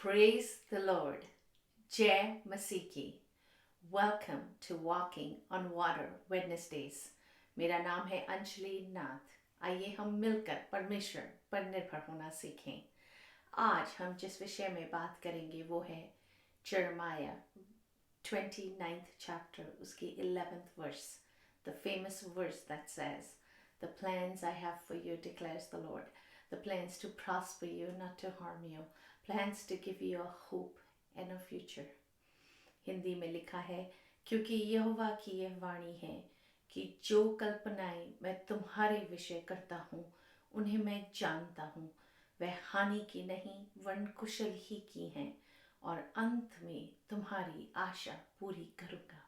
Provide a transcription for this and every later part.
Praise the Lord. Jai Masiki. Welcome to Walking on Water Wednesdays. मेरा नाम है अंजलि नाथ। आइए हम मिलकर परमेश्वर पर निर्भर होना सीखें। आज हम जिस विषय में बात करेंगे वो है Jeremiah 29th chapter, उसकी 11th verse, the famous verse that says, "The plans I have for you, declares the Lord, the plans to prosper you, not to harm you, plans to give you a hope and a future." Hindi में लिखा है, क्योंकि यहोवा की यह वाणी है कि जो कल्पनाएं मैं तुम्हारे विषय करता हूँ उन्हें मैं जानता हूँ, वह हानि की नहीं वरन कुशल ही की हैं, और अंत में तुम्हारी आशा पूरी करूँगा.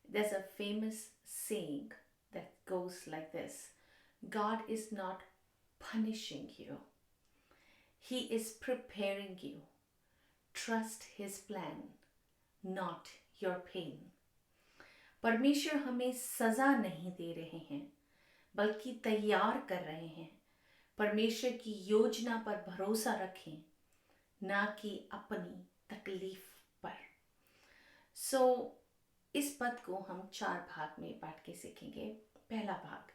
There's a famous saying that goes like this: God is not punishing you, He is preparing you. Trust His plan, not your pain. परमेश्वर हमें सजा नहीं दे रहे हैं बल्कि तैयार कर रहे हैं. परमेश्वर की योजना पर भरोसा रखें, ना कि अपनी तकलीफ पर. इस पद को हम 4 भाग में बांट के सीखेंगे. पहला भाग,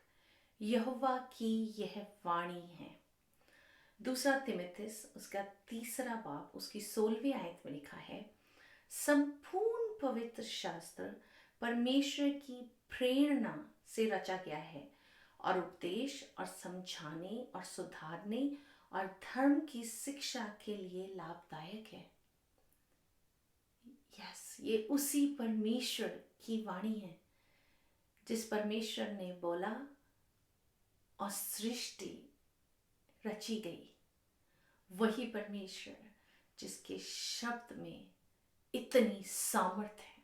यहोवा की यह वाणी है. दूसरा तिमुथियुस उसका 3 बाब उसकी 16वीं आयत में लिखा है, संपूर्ण पवित्र शास्त्र परमेश्वर की प्रेरणा से रचा गया है और उपदेश और समझाने और सुधारने और धर्म की शिक्षा के लिए लाभदायक है. ये उसी परमेश्वर की वाणी है जिस परमेश्वर ने बोला और सृष्टि रची गई. वही परमेश्वर जिसके शब्द में इतनी सामर्थ है.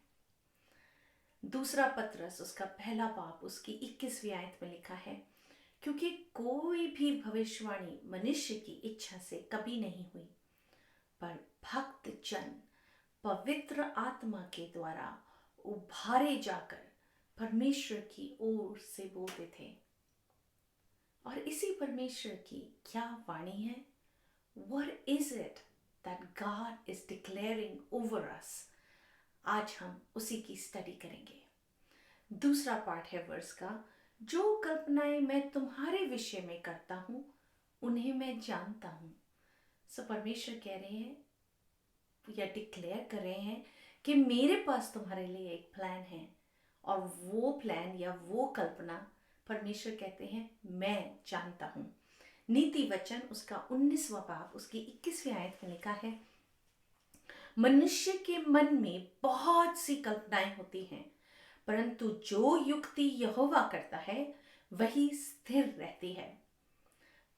दूसरा पत्रस उसका 1 बाब उसकी 21वीं आयत में लिखा है, क्योंकि कोई भी भविष्यवाणी मनुष्य की इच्छा से कभी नहीं हुई, पर भक्त जन पवित्र आत्मा के द्वारा उभारे जाकर परमेश्वर की ओर से बोलते थे. और इसी परमेश्वर की क्या वाणी है? What is it that God is declaring over us? आज हम उसी की स्टडी करेंगे. दूसरा पार्ट है वर्स का, जो कल्पनाएं मैं तुम्हारे विषय में करता हूं उन्हें मैं जानता हूं. परमेश्वर कह रहे हैं या डिक्लेयर कर रहे हैं कि मेरे पास तुम्हारे लिए एक प्लान है, और वो प्लान या वो कल्पना परमेश्वर कहते हैं मैं जानता हूं. नीति वचन उसका 19वां बाब उसकी 21वीं आयत में लिखा है, मनुष्य के मन में बहुत सी कल्पनाएं होती हैं, परंतु जो युक्ति यहोवा करता है वही स्थिर रहती है.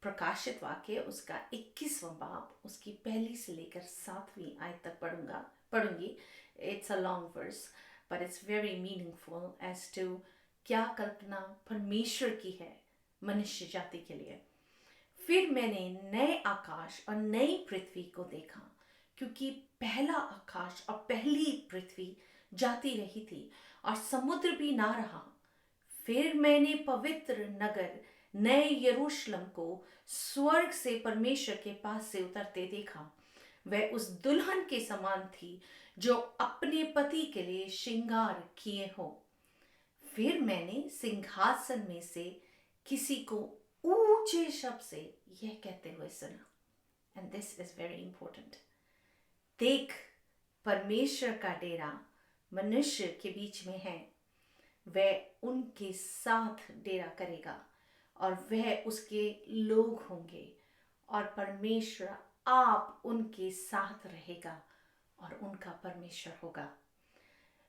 प्रकाशित वाक्य उसका 21वां बाब उसकी 1 से लेकर 7वीं आयत तक पढ़ूंगी. It's a long verse but it's very meaningful as to क्या कल्पना परमेश्वर की है मनुष्य जाति के लिए. फिर मैंने नए आकाश और नई पृथ्वी को देखा, क्योंकि पहला आकाश और पहली पृथ्वी जाती रही थी और समुद्र भी ना रहा. फिर मैंने पवित्र नगर नए यरूशलेम को स्वर्ग से परमेश्वर के पास से उतरते देखा. वह उस दुल्हन के समान थी जो अपने पति के लिए श्रृंगार किए हो. फिर मैंने सिंहासन में से किसी को ऊंचे शब्द से यह कहते हुए सुना, and this is very important, देख परमेश्वर का डेरा मनुष्य के बीच में है, वह उनके साथ डेरा करेगा और वह उसके लोग होंगे, और परमेश्वर आप उनके साथ रहेगा और उनका परमेश्वर होगा.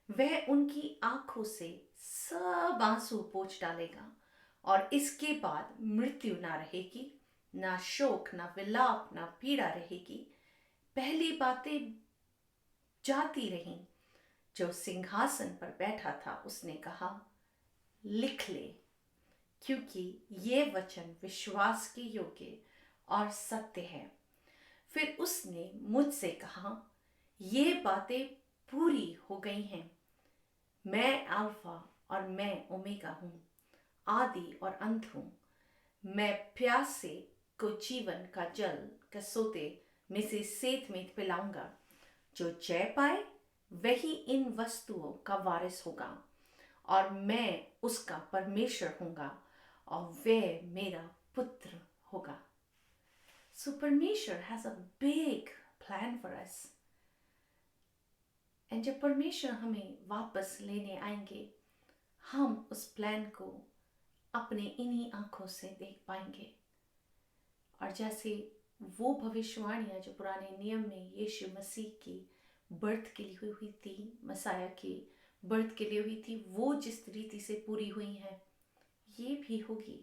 वह उनकी आंखों से सब आंसू पोंछ डालेगा, और इसके बाद मृत्यु ना रहेगी, ना शोक, ना विलाप, ना पीड़ा रहेगी. पहली बातें जाती रहीं। जो सिंहासन पर बैठा था उसने कहा, लिख ले, क्योंकि ये वचन विश्वास के योग्य और सत्य है। फिर उसने मुझसे कहा, ये बातें पूरी हो गई हैं। मैं अल्फा और मैं ओमेगा हूँ, आदि और अंत हूँ। मैं प्यासे को जीवन का जल के सोते में से सेत में पिलाऊंगा। जो जय पाए वही इन वस्तुओं का वारिस होगा, और मैं उसका परमेश्वर होऊंगा और वह मेरा पुत्र होगा। So परमेश्वर has a big plan for us. और जब परमेश्वर हमें वापस लेने आएंगे, हम उस प्लान को अपने इन्हीं आंखों से देख पाएंगे। और जैसे वो भविष्यवाणियां जो पुराने नियम में यीशु मसीह की बर्थ के लिए हुई थी, मसाया की बर्थ के लिए हुई थी, वो जिस रीति से पूरी हुई हैं, ये भी होगी।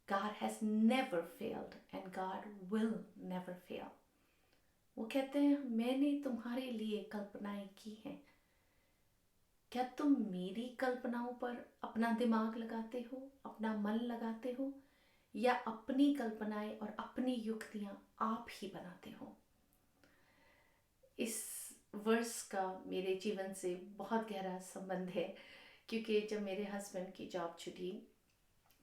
God has never failed and God will never fail. वो कहते हैं, मैंने तुम्हारे लिए कल्पनाएं की हैं। क्या तुम मेरी कल्पनाओं पर अपना दिमाग लगाते हो, अपना मन लगाते हो, या अपनी कल्पनाएं और अपनी युक्तियां आप ही बनाते हो? इस वर्ष का मेरे जीवन से बहुत गहरा संबंध है, क्योंकि जब मेरे हस्बैंड की जॉब छूटी,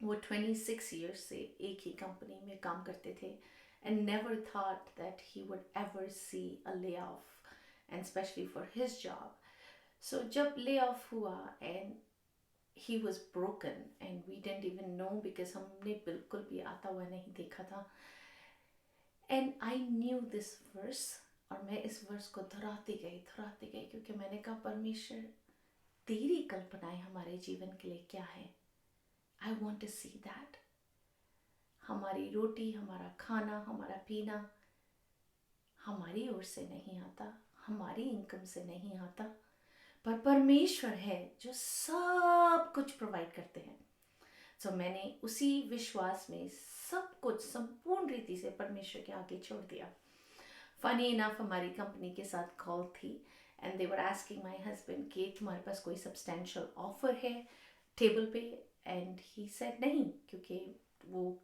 वो 26 years से एक ही कंपनी में काम करते थे, and never thought that he would ever see a layoff, and especially for his job. So जब layoff हुआ and he was broken and we didn't even know, because हमने बिल्कुल भी आता हुआ नहीं देखा था, and I knew this verse, और मैं इस वर्ष को दोहराती गई, क्योंकि मैंने कहा, परमेश्वर, तेरी कल्पनाएं हमारे जीवन के लिए क्या है? I want to see that. हमारी रोटी, हमारा खाना, हमारा पीना हमारी ओर से नहीं आता, हमारी इनकम से नहीं आता, पर परमेश्वर है जो सब कुछ प्रोवाइड करते हैं। तो मैंने उसी विश्वास में सब कुछ संपूर्ण रीति से परमेश्वर के आगे छोड़ दिया। फनी इनफ हमारी कंपनी के साथ कॉल थी, and they were asking my husband कि तुम्हारे पास कोई सब्सटेंशियल ऑफर है टेबल पे, एंड ही सेड नहीं, क्योंकि वो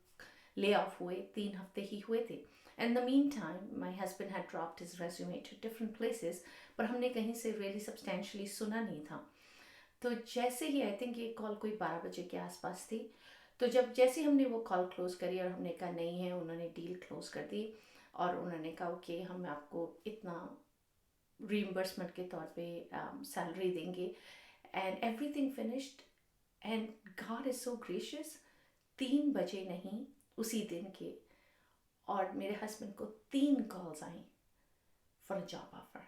ले ऑफ हुए 3 हफ्ते ही हुए थे। In the meantime, my husband had dropped his resume to different places, पर हमने कहीं से really substantially सुना नहीं था। तो जैसे ही, आई थिंक ये कॉल कोई 12 बजे के आसपास थी, तो जैसे हमने वो कॉल क्लोज करी और हमने कहा नहीं है, उन्होंने डील क्लोज कर दी, और उन्होंने कहा ओके, हम आपको इतना रीइंबर्समेंट के तौर पे सैलरी देंगे, and everything finished, and God is so gracious. 3 बजे नहीं, उसी दिन के, और मेरे हस्बैंड को 3 calls I for a job offer,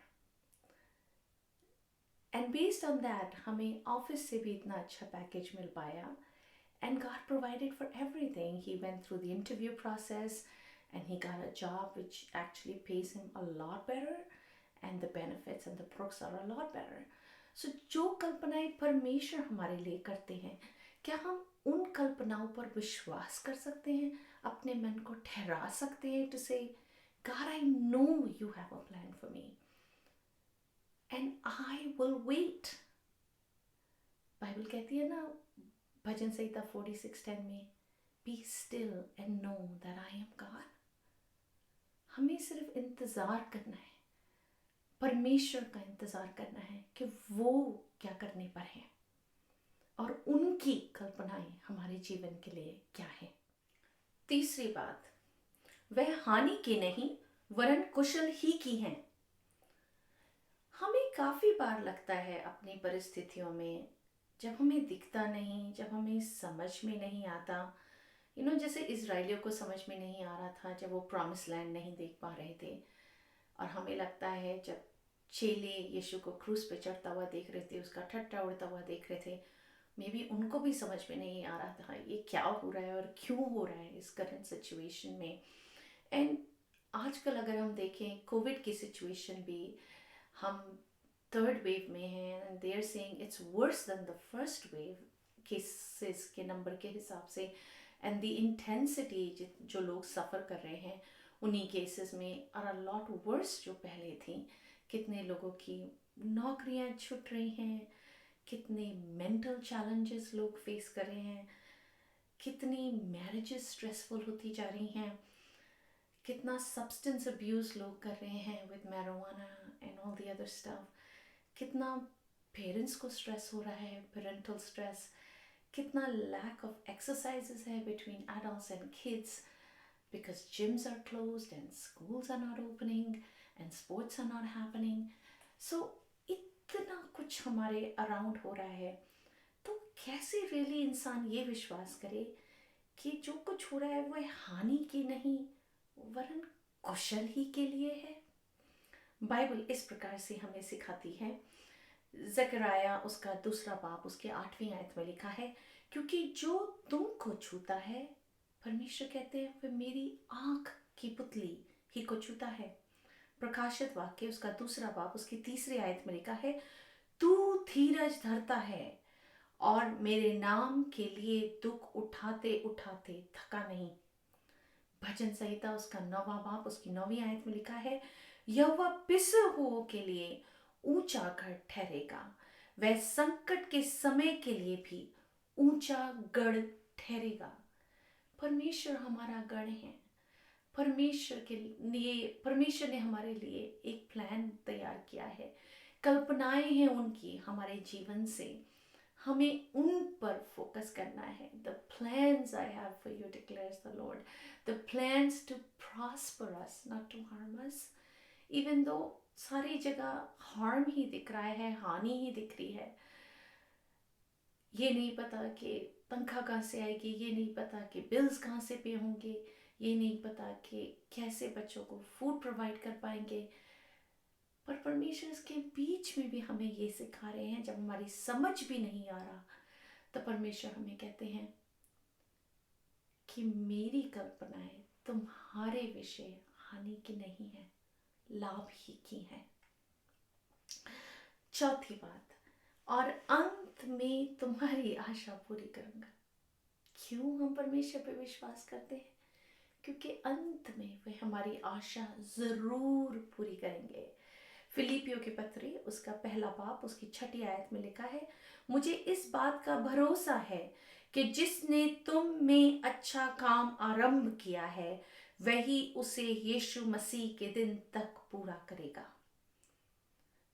and based on that हमें ऑफिस से भी इतना अच्छा पैकेज मिल पाया, and God provided for everything. He went through the interview process and he got a job which actually pays him a lot better, and the benefits and the perks are a lot better. So जो कल्पनाएं परमेश्वर हमारे लिए करते हैं, क्या हम उन कल्पनाओं पर विश्वास कर सकते हैं, अपने मन को ठहरा सकते हैं to say, God, I know you have a plan for me and I will wait. Bible कहती है ना, भजन संहिता 46:10 में, be still and know that I am God. हमें सिर्फ इंतज़ार करना है, परमेश्वर का इंतज़ार करना है कि वो क्या करने पर हैं और उनकी कल्पनाएं हमारे जीवन के लिए क्या है। तीसरी बात, वह हानि की नहीं वरन कुशल ही की हैं। हमें काफ़ी बार लगता है अपनी परिस्थितियों में, जब हमें दिखता नहीं, जब हमें समझ में नहीं आता, जैसे इजराइलियों को समझ में नहीं आ रहा था जब वो प्रॉमिस लैंड नहीं देख पा रहे थे, और हमें लगता है जब चेले यीशु को क्रूस पे चढ़ता हुआ देख रहे थे, उसका ठट्टा उड़ता हुआ देख रहे थे, मे बी उनको भी समझ में नहीं आ रहा था ये क्या हो रहा है और क्यों हो रहा है इस करंट सिचुएशन में। एंड आजकल अगर हम देखें कोविड की सिचुएशन भी, हम 3rd वेव में हैं, and they are saying it's worse than the first wave cases के नंबर के हिसाब से, एंड द इंटेंसिटी जो लोग सफ़र कर रहे हैं उन्हीं केसेस में आर अ लॉट वर्स जो पहले थी। कितने लोगों की नौकरियां छूट रही हैं, कितने मेंटल चैलेंजेस लोग फेस कर रहे हैं, कितनी मैरिजेस स्ट्रेसफुल होती जा रही हैं, कितना सब्सटेंस अब्यूज लोग कर रहे हैं with marijuana and all the other stuff, कितना पेरेंट्स को स्ट्रेस हो रहा है, पेरेंटल स्ट्रेस, कितना लैक ऑफ एक्सरसाइजेस है between adults and kids because gyms are closed and schools are not opening and sports are not happening. So इतना कुछ हमारे अराउंड हो रहा है, तो कैसे रियली इंसान ये विश्वास करे कि जो कुछ हो रहा है वो हानि की नहीं वरन कुशल ही के लिए है। बाइबल इस प्रकार से हमें सिखाती है। जकराया उसका 2 बाब उसके 8वीं आयत में लिखा है, क्योंकि जो तुमको छूता है, परमेश्वर कहते हैं वह मेरी आंख की पुतली ही को छूता है। प्रकाशित वाक्य उसका 2 बाब उसकी 3री आयत में लिखा है, तू धीरज धरता है और मेरे नाम के लिए दुख उठाते उठाते थका नहीं। भजन संहिता उसका 9वां बाब उसकी 9वीं आयत में लिखा है, यहोवा पिसे हुओं के लिए ऊंचा गढ़ ठहरेगा, वह संकट के समय के लिए भी ऊंचा गढ़ ठहरेगा। परमेश्वर हमारा गढ़ है। परमेश्वर ने हमारे लिए एक प्लान तैयार किया है, कल्पनाएं हैं उनकी हमारे जीवन से, हमें उन पर फोकस करना है। The plans I have for you declares the Lord, the plans to prosper us, not to harm us. Even though सारी जगह हार्म ही दिख रहा है, हानि ही दिख रही है, ये नहीं पता कि तनख्वाह कहाँ से आएगी, ये नहीं पता कि बिल्स कहाँ से पे होंगे, ये नहीं पता कि कैसे बच्चों को फूड प्रोवाइड कर पाएंगे, पर परमेश्वर इसके बीच में भी हमें ये सिखा रहे हैं। जब हमारी समझ भी नहीं आ रहा तो परमेश्वर हमें कहते हैं कि मेरी कल्पनाएं तुम्हारे विषय हानि की नहीं है, लाभ ही की है। चौथी बात, और अंत में तुम्हारी आशा पूरी करूंगा। क्यों हम परमेश्वर पे विश्वास करते हैं? क्योंकि अंत में वे हमारी आशा जरूर पूरी करेंगे। फिलिपियों की पत्री उसका 1 बाब उसकी 6ठी आयत में लिखा है, मुझे इस बात का भरोसा है कि जिसने तुम में अच्छा काम आरंभ किया है वही उसे यीशु मसीह के दिन तक पूरा करेगा।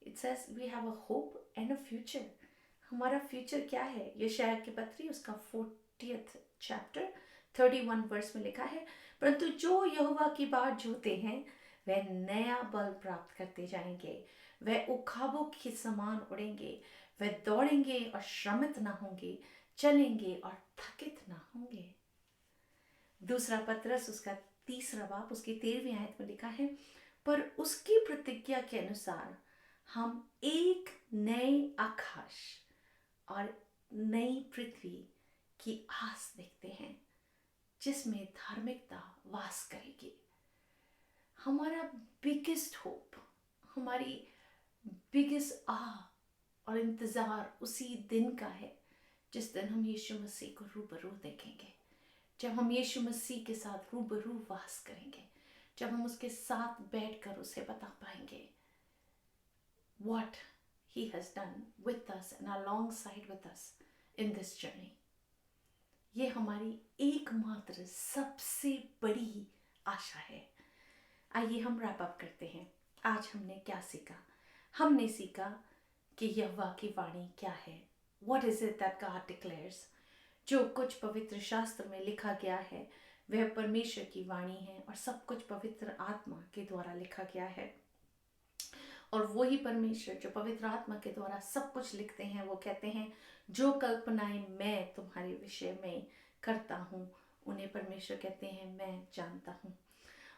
It says we have a hope and a future. हमारा फ्यूचर क्या है? यशायाह की पत्री उसका 40th chapter 31 वर्स में लिखा है, परंतु जो यहोवा की बाट जोते हैं वह नया बल प्राप्त करते जाएंगे, वह उखाबों के समान उड़ेंगे, वह दौड़ेंगे और श्रमित ना होंगे, चलेंगे और थकित ना होंगे। 2 पत्रस उसका 3 बाब उसकी 13वीं आयत में लिखा है, पर उसकी प्रतिज्ञा के अनुसार हम एक नए आकाश और नई पृथ्वी की आस देखते हैं जिसमें धार्मिकता वास करेगी। हमारा बिगेस्ट होप, हमारी बिगेस्ट और इंतजार उसी दिन का है जिस दिन हम यीशु मसीह को रूबरू देखेंगे, जब हम यीशु मसीह के साथ रूबरू वास करेंगे, जब हम उसके साथ बैठकर उसे बता पाएंगे what he has done with us and alongside with us in this journey. ये हमारी एकमात्र सबसे बड़ी आशा है। आइए हम रैप अप करते हैं। आज हमने क्या सीखा? हमने सीखा कि यहोवा की वाणी क्या है। What is it that God declares? जो कुछ पवित्र शास्त्र में लिखा गया है वह परमेश्वर की वाणी है और सब कुछ पवित्र आत्मा के द्वारा लिखा गया है। और वही परमेश्वर जो पवित्र आत्मा के द्वारा सब कुछ लिखते हैं, वो कहते हैं जो कल्पनाएं मैं तुम्हारे विषय में करता हूँ उन्हें परमेश्वर कहते हैं मैं जानता हूँ।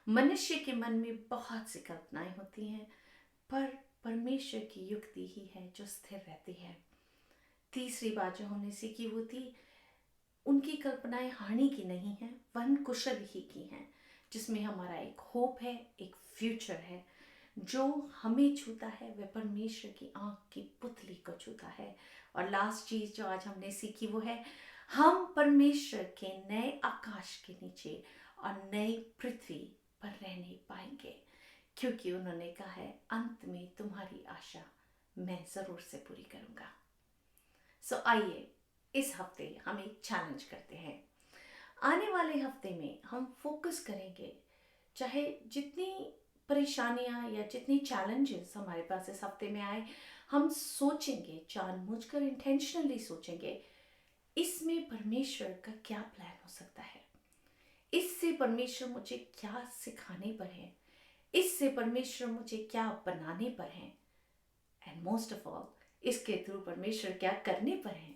मनुष्य के मन में बहुत सी कल्पनाएं होती हैं, पर परमेश्वर की युक्ति ही है जो स्थिर रहती है। तीसरी बात जो हमने सीखी वो थी, उनकी कल्पनाएं हानि की नहीं है वरन कुशल ही की हैं, जिसमें हमारा एक होप है, एक फ्यूचर है। जो हमें छूता है वह परमेश्वर की आंख की पुतली को छूता है। और लास्ट चीज जो आज हमने सीखी वो है, हम परमेश्वर के नए आकाश के नीचे और नई पृथ्वी पर रहने पाएंगे। क्योंकि उन्होंने कहा है अंत में तुम्हारी आशा मैं ज़रूर से पूरी करूँगा। सो आइए इस हफ्ते हम एक चैलेंज करते हैं। आने वाले हफ्ते में हम फोकस करेंगे, चाहे जितनी परेशानियां या जितनी चैलेंजेस हमारे पास इस हफ्ते में आए, हम सोचेंगे, जानबूझकर इंटेंशनली सोचेंगे इसमें परमेश्वर का क्या प्लान हो सकता है, इससे परमेश्वर मुझे क्या सिखाने पर है, इससे परमेश्वर मुझे क्या बनाने पर है, एंड मोस्ट ऑफ ऑल इसके थ्रू परमेश्वर क्या करने पर है।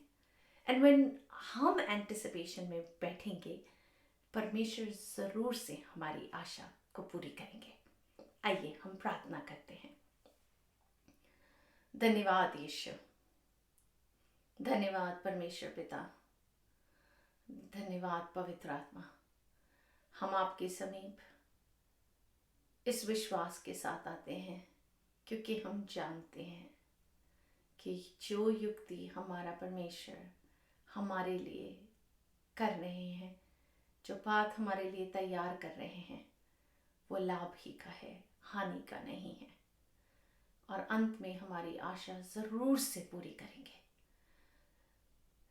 एंड व्हेन हम एंटिसिपेशन में बैठेंगे, परमेश्वर जरूर से हमारी आशा को पूरी करेंगे। आइए हम प्रार्थना करते हैं। धन्यवाद यीशु, धन्यवाद परमेश्वर पिता, धन्यवाद पवित्र आत्मा। हम आपके समीप इस विश्वास के साथ आते हैं क्योंकि हम जानते हैं कि जो युक्ति हमारा परमेश्वर हमारे लिए कर रहे हैं, जो बात हमारे लिए तैयार कर रहे हैं, वो लाभ ही का है, हानि का नहीं है, और अंत में हमारी आशा जरूर से पूरी करेंगे।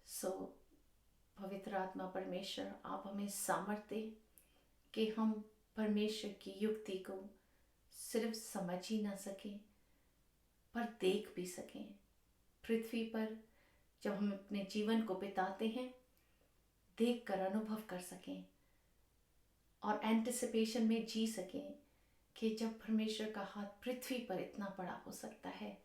सो पवित्र आत्मा परमेश्वर, आप हमें सामर्थ्य दें कि हम परमेश्वर की युक्ति को सिर्फ समझ ही ना सकें पर देख भी सकें। पृथ्वी पर जब हम अपने जीवन को बिताते हैं, देख कर अनुभव कर सकें और एंटिसिपेशन में जी सकें कि जब परमेश्वर का हाथ पृथ्वी पर इतना बड़ा हो सकता है,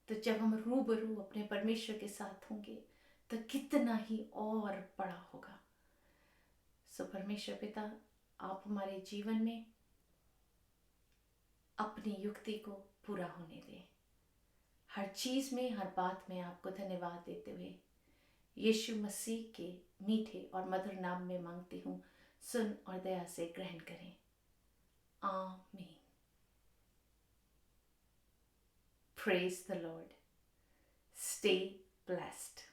तो जब हम रूबरू अपने परमेश्वर के साथ होंगे तो कितना ही और बड़ा होगा। सो परमेश्वर पिता, आप हमारे जीवन में अपनी युक्ति को पूरा होने दें। हर चीज में, हर बात में आपको धन्यवाद देते हुए यीशु मसीह के मीठे और मधुर नाम में मांगती हूँ, सुन और दया से ग्रहण करें। आमीन। Praise the Lord. Stay blessed.